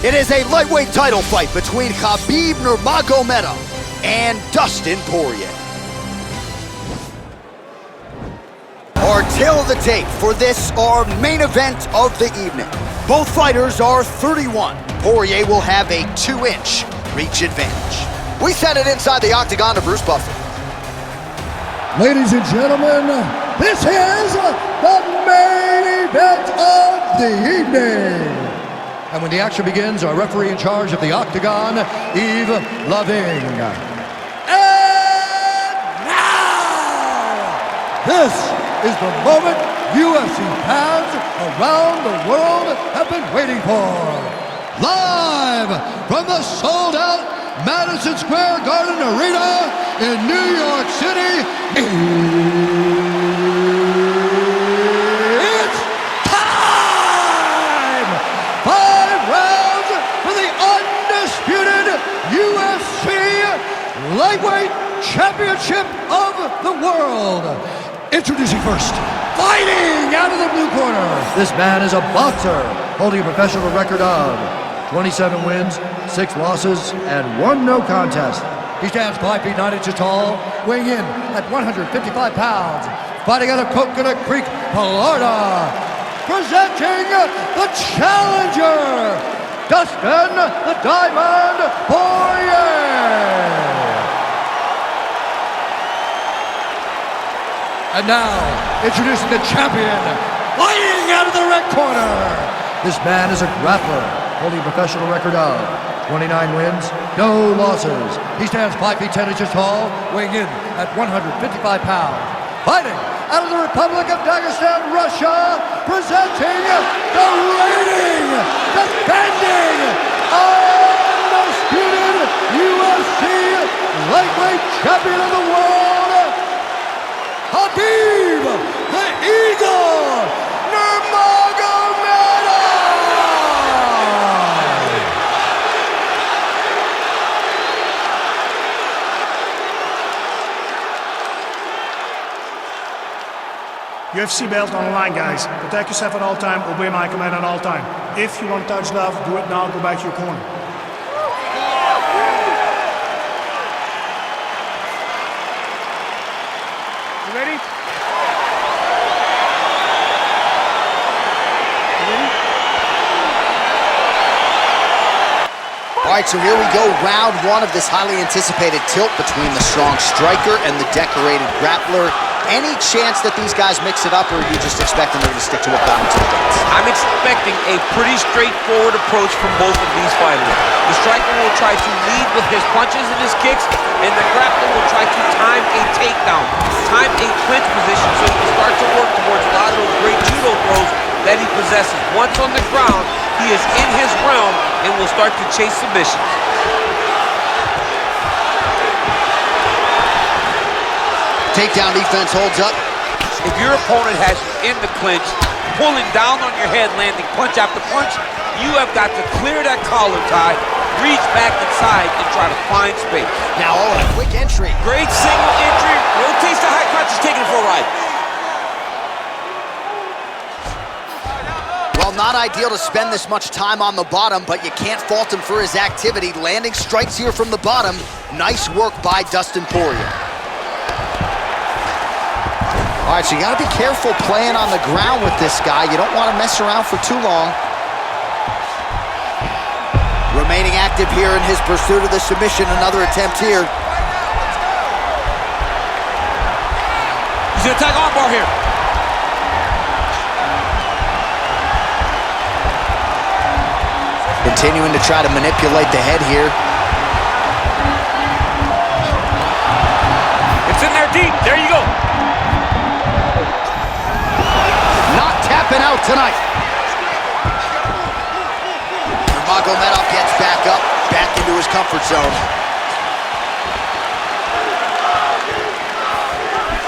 It is a lightweight title fight between Khabib Nurmagomedov and Dustin Poirier. Our tale of the tape for this, our main event of the evening. Both fighters are 31. Poirier will have a 2-inch reach advantage. We set it inside the octagon to Bruce Buffer. Ladies and gentlemen, this is the main event of the evening. And when the action begins, our referee in charge of the octagon, Yves Loving. And now, this is the moment UFC fans around the world have been waiting for. Live from the sold-out Madison Square Garden Arena in New York City, it's time! 5 rounds for the undisputed UFC Lightweight Championship of the World. Introducing first, fighting out of the blue corner. This man is a boxer, holding a professional record of 27 wins, 6 losses, and 1 no contest. He stands 5 feet 9 inches tall, weighing in at 155 pounds. Fighting out of Coconut Creek, Florida. Presenting the challenger, Dustin the Diamond Poirier. And now, introducing the champion, fighting out of the red corner. This man is a grappler, holding a professional record of 29 wins, no losses. He stands 5 feet 10 inches tall, weighing in at 155 pounds. Fighting out of the Republic of Dagestan, Russia, presenting the reigning, defending, undisputed UFC lightweight champion of the world, Khabib the Eagle Nurmagomedov! UFC belt on the line, guys. Protect yourself at all time, obey my command at all time. If you want to touch love, do it now, go back to your corner. You ready? All right, so here we go, round 1 of this highly anticipated tilt between the strong striker and the decorated grappler. Any chance that these guys mix it up, or are you just expecting them to stick to a gun until the dance? I'm expecting a pretty straightforward approach from both of these fighters. The striker will try to lead with his punches and his kicks, and the grappler will try to time a takedown, time a clinch position so he can start to work towards a lot of those great judo throws that he possesses. Once on the ground, he is in his realm and will start to chase submissions. Takedown defense holds up. If your opponent has you in the clinch, pulling down on your head, landing punch after punch, you have got to clear that collar tie, reach back inside, and try to find space. Now, a quick entry. Great single entry, rotates the high crotch, is taking it for a ride. Well, not ideal to spend this much time on the bottom, but you can't fault him for his activity. Landing strikes here from the bottom. Nice work by Dustin Poirier. All right, so you got to be careful playing on the ground with this guy. You don't want to mess around for too long. Remaining active here in his pursuit of the submission. Another attempt here. He's going to attack armbar here. Continuing to try to manipulate the head here. It's in there deep. There you go. Not tapping out tonight. Nurmagomedov gets back up, back into his comfort zone.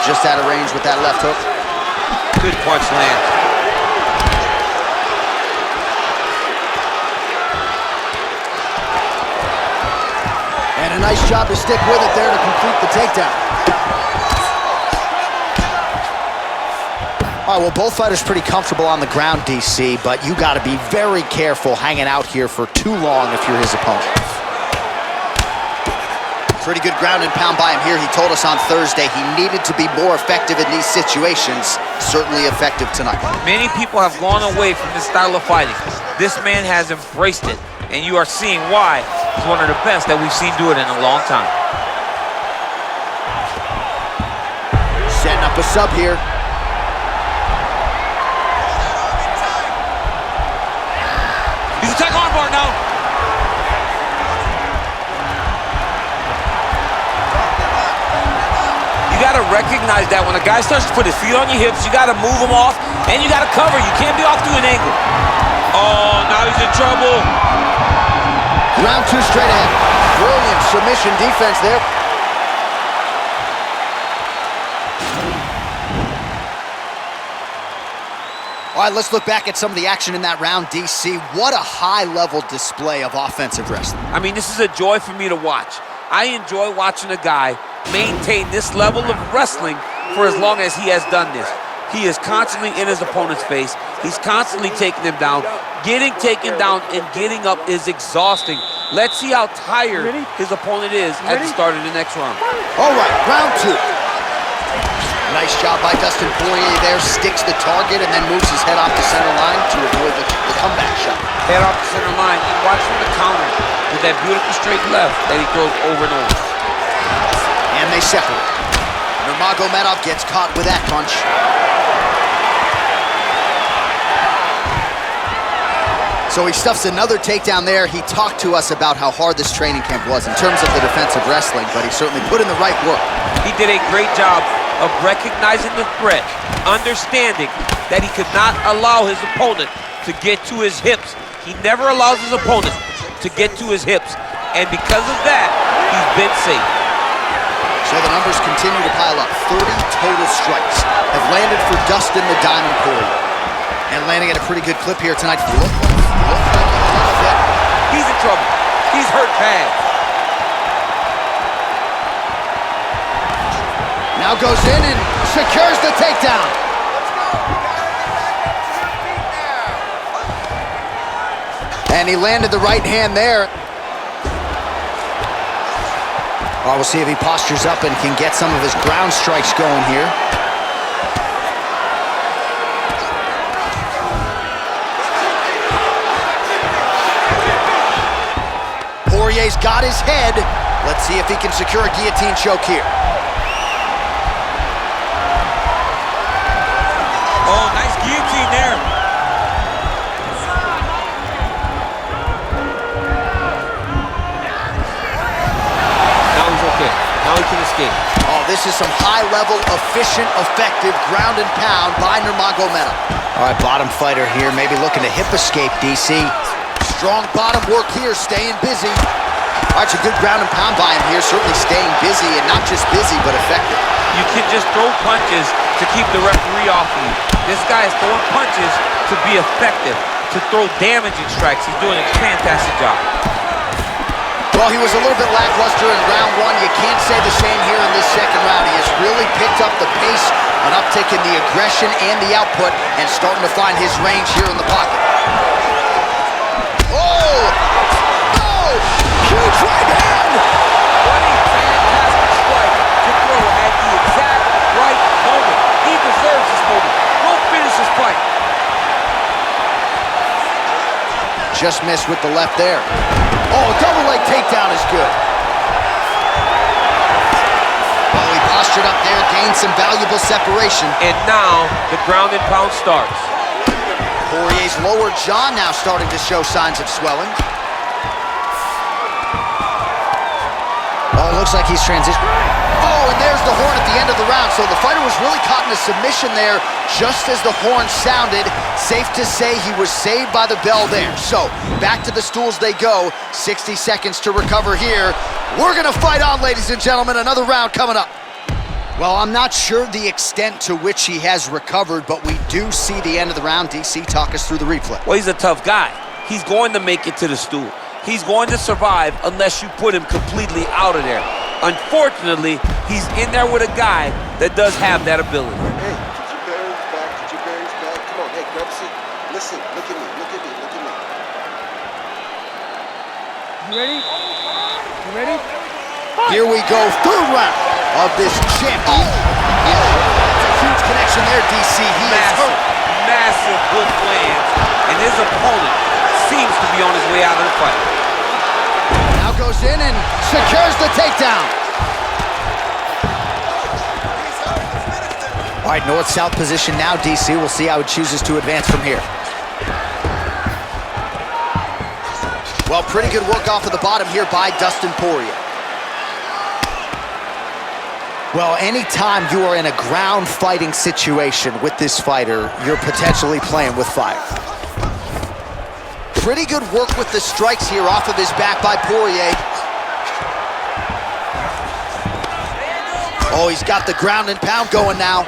Just out of range with that left hook. Good punch lands. And a nice job to stick with it there to complete the takedown. All right, well, both fighters pretty comfortable on the ground, DC, but you got to be very careful hanging out here for too long if you're his opponent. Pretty good ground and pound by him here. He told us on Thursday he needed to be more effective in these situations. Certainly effective tonight. Many people have gone away from this style of fighting. This man has embraced it, and you are seeing why he's one of the best that we've seen do it in a long time. Setting up a sub here. He's attack armbar now. You gotta recognize that when a guy starts to put his feet on your hips, you gotta move him off, and you gotta cover. You can't be off to an angle. Oh, now he's in trouble. Round two straight ahead. Brilliant submission defense there. All right, let's look back at some of the action in that round, DC. What a high-level display of offensive wrestling. I mean, this is a joy for me to watch. I enjoy watching a guy maintain this level of wrestling for as long as he has done this. He is constantly in his opponent's face. He's constantly taking him down. Getting taken down and getting up is exhausting. Let's see how tired his opponent is at the start of the next round. All right, round two. Nice job by Dustin Poirier there. Sticks the target and then moves his head off the center line to avoid the comeback shot. Head off the center line and watch him the counter with that beautiful straight left that he throws over and over. And they separate. Nurmagomedov gets caught with that punch. So he stuffs another takedown there. He talked to us about how hard this training camp was in terms of the defensive wrestling, but he certainly put in the right work. He did a great job of recognizing the threat, understanding that he could not allow his opponent to get to his hips. He never allows his opponent to get to his hips, and because of that, he's been safe. So the numbers continue to pile up. 30 total strikes have landed for Dustin the Diamond Poirier. And landing at a pretty good clip here tonight. Look like a little bit. He's in trouble. He's hurt bad. Now goes in and secures the takedown. And he landed the right hand there. All right, we'll see if he postures up and can get some of his ground strikes going here. Poirier's got his head. Let's see if he can secure a guillotine choke here. Oh, nice guillotine there. Now he's okay. Now he can escape. Oh, this is some high-level, efficient, effective ground and pound by Nurmagomedov. All right, bottom fighter here, maybe looking to hip escape, DC. Strong bottom work here, staying busy. All right, it's a good ground and pound by him here, certainly staying busy, and not just busy, but effective. You can just throw punches to keep the referee off of you. This guy is throwing punches to be effective, to throw damaging strikes. He's doing a fantastic job. Well, he was a little bit lackluster in round one. You can't say the same here in this second round. He has really picked up the pace, an uptick in the aggression and the output, and starting to find his range here in the pocket. Huge right hand! What a fantastic strike to throw at the exact right moment. He deserves this moment. Go finish this fight. Just missed with the left there. Oh, double leg takedown is good. Oh, he postured up there, gained some valuable separation. And now the ground and pound starts. Poirier's lower jaw now starting to show signs of swelling. Oh, it looks like he's transitioning. Oh, and there's the horn at the end of the round. So the fighter was really caught in a submission there just as the horn sounded. Safe to say he was saved by the bell there. So back to the stools they go. 60 seconds to recover here. We're going to fight on, ladies and gentlemen. Another round coming up. Well, I'm not sure the extent to which he has recovered, but we do see the end of the round. DC, talk us through the replay. Well, he's a tough guy. He's going to make it to the stool. He's going to survive unless you put him completely out of there. Unfortunately, he's in there with a guy that does have that ability. Hey, could you bear back? Could you You ready? You ready? Here we go, third round of this champion. Huge connection there, DC. He is hurt. Massive hook lands, and his opponent seems to be on his way out of the fight. Now goes in and secures the takedown. All right, north-south position now, DC. We'll see how he chooses to advance from here. Well, pretty good work off of the bottom here by Dustin Poirier. Well, anytime you are in a ground fighting situation with this fighter, you're potentially playing with fire. Pretty good work with the strikes here off of his back by Poirier. Oh, he's got the ground and pound going now.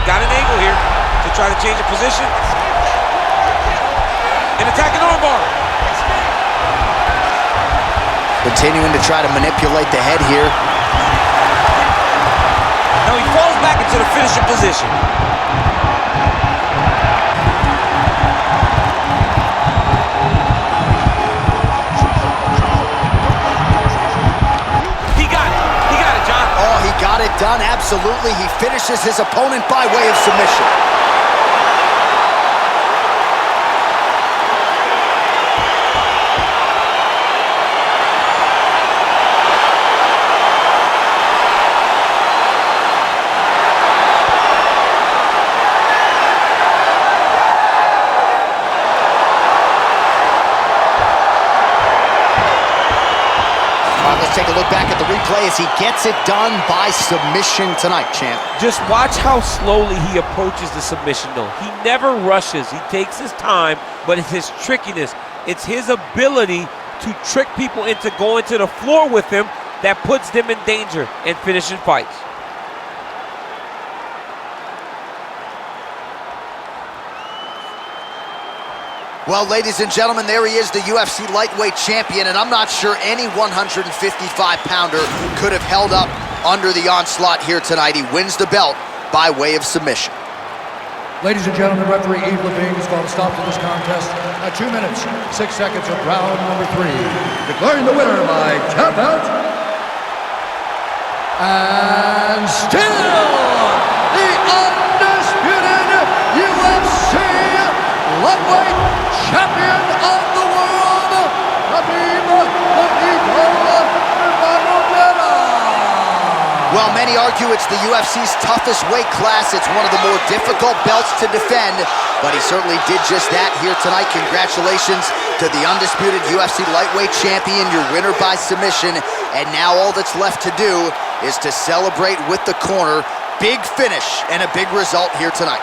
Got an angle here to try to change the position. And attacking armbar. Continuing to try to manipulate the head here. Now he falls back into the finishing position. He got it, John. Oh, he got it done, absolutely. He finishes his opponent by way of submission. Let's take a look back at the replay as he gets it done by submission tonight, champ. Just watch how slowly he approaches the submission, though. He never rushes. He takes his time, but it's his trickiness. It's his ability to trick people into going to the floor with him that puts them in danger and finishing fights. Well, ladies and gentlemen, there he is, the UFC lightweight champion, and I'm not sure any 155-pounder could have held up under the onslaught here tonight. He wins the belt by way of submission. Ladies and gentlemen, referee Yves Levine has called a stop to this contest at 2 minutes, 6 seconds of round number 3. Declaring the winner by tap out. And still the undisputed UFC lightweight champion of the world, Khabib Nurmagomedov. Well, many argue it's the UFC's toughest weight class. It's one of the more difficult belts to defend, but he certainly did just that here tonight. Congratulations to the undisputed UFC lightweight champion, your winner by submission. And now all that's left to do is to celebrate with the corner. Big finish and a big result here tonight.